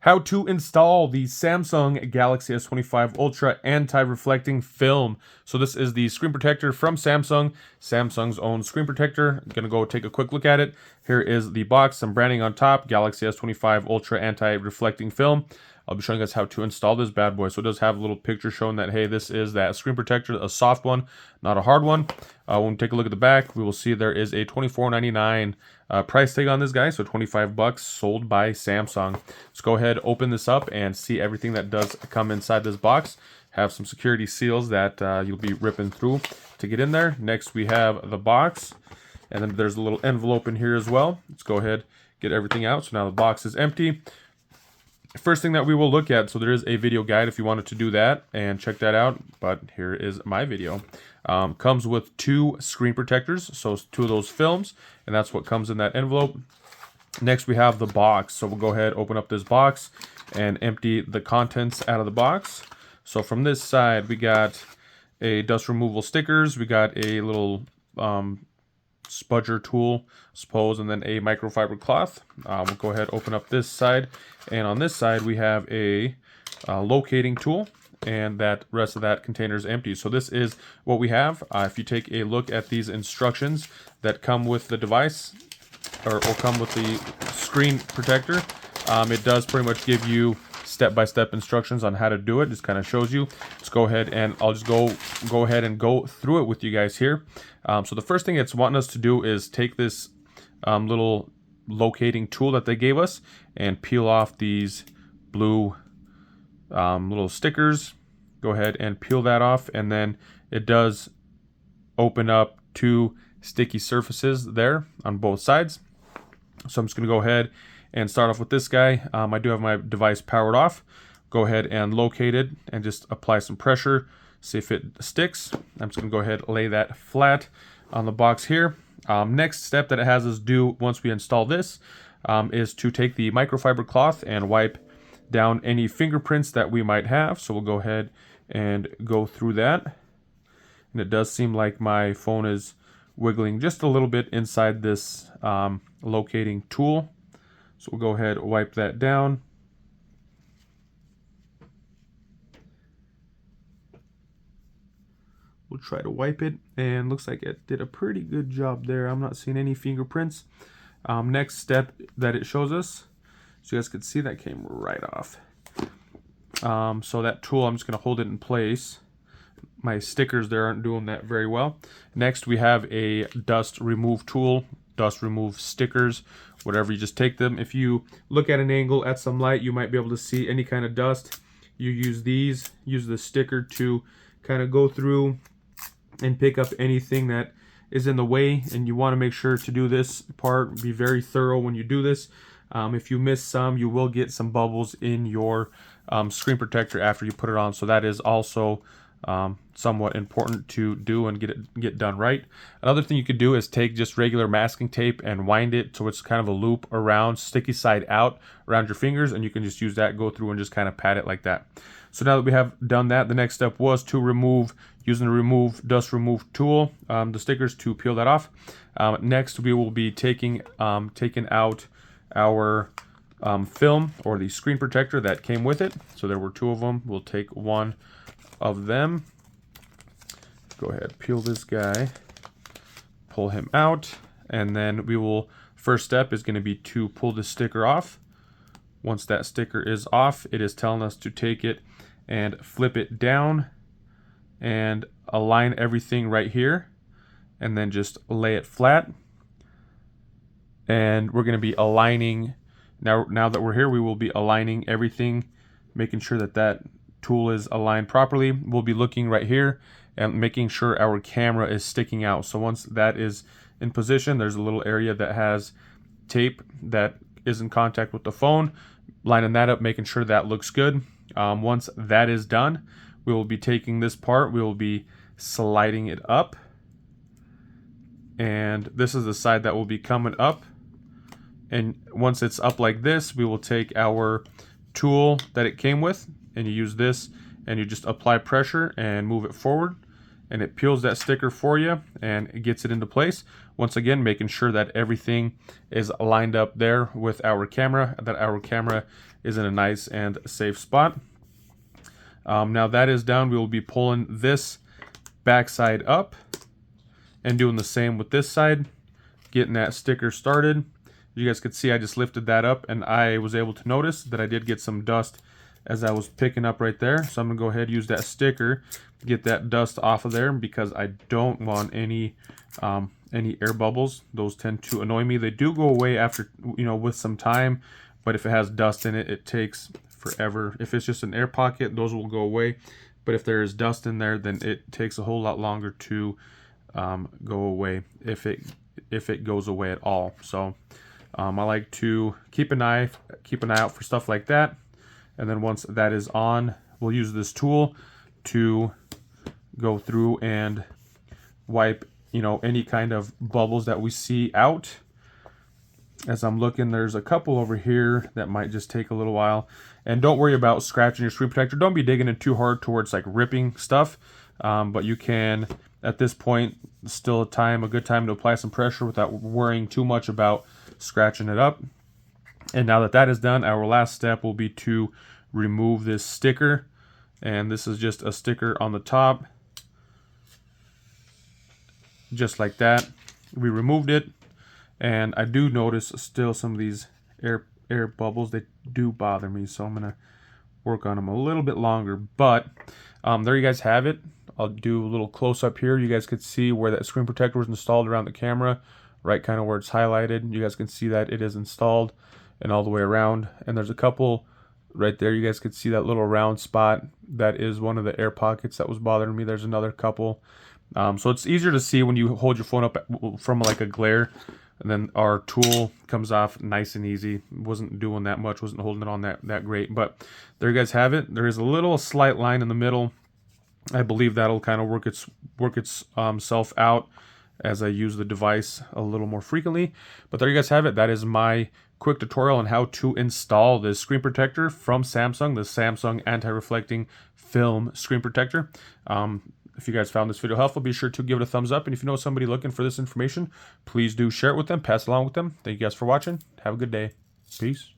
How to install the Samsung Galaxy S25 Ultra anti-reflecting film. So this is the screen protector from Samsung, Samsung's own screen protector. I'm gonna go take a quick look at it. Here is the box, some branding on top, Galaxy S25 Ultra anti-reflecting film. I'll be showing us how to install this bad boy. So it does have a little picture showing that, hey, this is that screen protector, a soft one, not a hard one. When we take a look at the back, we will see there is a $24.99 price tag on this guy, so 25 bucks, sold by Samsung. Let's go ahead, open this up, and see everything that does come inside this box. Have some security seals that you'll be ripping through to get in there. Next, we have the box, and then there's a little envelope in here as well. Let's go ahead, get everything out. So now the box is empty. First thing that we will look at, so there is a video guide if you wanted to do that and check that out, but here is my video. Comes with 2 screen protectors, so 2 of those films, and that's what comes in that envelope. Next we have the box, so we'll go ahead, open up this box and empty the contents out of the box. So from this side we got a dust removal stickers, we got a little spudger tool, suppose, and then a microfiber cloth. We'll go ahead, open up this side, and on this side we have a locating tool, and that rest of that container is empty. So this is what we have. If you take a look at these instructions that come with the device, or come with the screen protector, it does pretty much give you step-by-step instructions on how to do it. Just kind of shows you. Let's go ahead, and I'll just go ahead and go through it with you guys here. So the first thing it's wanting us to do is take this little locating tool that they gave us and peel off these blue little stickers. Go ahead and peel that off, and then it does open up 2 sticky surfaces there on both sides. So I'm just going to go ahead and start off with this guy. I do have my device powered off. Go ahead and locate it and just apply some pressure, see if it sticks. I'm just going to go ahead and lay that flat on the box here. Next step that it has us do once we install this is to take the microfiber cloth and wipe down any fingerprints that we might have. So we'll go ahead and go through that. And it does seem like my phone is wiggling just a little bit inside this locating tool. So we'll go ahead and wipe that down. We'll try to wipe it, and looks like it did a pretty good job there. I'm not seeing any fingerprints. Next step that it shows us, so you guys could see that came right off. So that tool, I'm just going to hold it in place. My stickers there aren't doing that very well. Next we have a dust remove tool, dust remove stickers, whatever, you just take them. If you look at an angle at some light, you might be able to see any kind of dust. You use these, use the sticker to kind of go through and pick up anything that is in the way, and you want to make sure to do this part, be very thorough when you do this. If you miss some, you will get some bubbles in your screen protector after you put it on, so that is also somewhat important to do and get done right. Another thing you could do is take just regular masking tape and wind it so it's kind of a loop around, sticky side out around your fingers, and you can just use that, go through and just kind of pat it like that. So now that we have done that, the next step was to remove, using the dust remove tool, the stickers, to peel that off. Next we will be taking out our film, or the screen protector that came with it. So there were 2 of them. We'll take one of them. Go ahead, peel this guy, pull him out, and then we will, first step is going to be to pull the sticker off. Once that sticker is off, it is telling us to take it and flip it down and align everything right here, and then just lay it flat. And we're going to be aligning, now that we're here, we will be aligning everything, making sure that that tool is aligned properly. We'll be looking right here and making sure our camera is sticking out. So once that is in position, there's a little area that has tape that is in contact with the phone, lining that up, making sure that looks good. Once that is done, we will be taking this part, we will be sliding it up, and this is the side that will be coming up. And once it's up like this, we will take our tool that it came with, and you use this, and you just apply pressure and move it forward, and it peels that sticker for you and it gets it into place. Once again, making sure that everything is lined up there with our camera, that our camera is in a nice and safe spot. Now that is down, we will be pulling this back side up and doing the same with this side, getting that sticker started. You guys could see I just lifted that up, and I was able to notice that I did get some dust as I was picking up right there. So I'm gonna go ahead and use that sticker to get that dust off of there, because I don't want any air bubbles. Those tend to annoy me. They do go away after, with some time, but if it has dust in it, it takes forever. If it's just an air pocket, those will go away. But if there is dust in there, then it takes a whole lot longer to go away, if it goes away at all. So I like to keep an eye out for stuff like that. And then once that is on, we'll use this tool to go through and wipe, any kind of bubbles that we see out. As I'm looking, there's a couple over here that might just take a little while. And don't worry about scratching your screen protector. Don't be digging in too hard towards like ripping stuff. But you can, at this point, still a good time to apply some pressure without worrying too much about scratching it up. And now that that is done, our last step will be to remove this sticker. And this is just a sticker on the top. Just like that. We removed it. And I do notice still some of these air bubbles. They do bother me, so I'm going to work on them a little bit longer. But there you guys have it. I'll do a little close-up here. You guys could see where that screen protector was installed around the camera. Right kind of where it's highlighted. You guys can see that it is installed and all the way around. And there's a couple right there. You guys could see that little round spot. That is one of the air pockets that was bothering me. There's another couple. So it's easier to see when you hold your phone up from like a glare. And then our tool comes off nice and easy. Wasn't doing that much. Wasn't holding it on that great. But there you guys have it. There is a little slight line in the middle. I believe that'll kind of work its self out as I use the device a little more frequently. But there you guys have it. That is my quick tutorial on how to install this screen protector from Samsung, the Samsung anti-reflecting film screen protector. If you guys found this video helpful, be sure to give it a thumbs up. And if you know somebody looking for this information, please do share it with them, pass it along with them. Thank you guys for watching. Have a good day. Peace.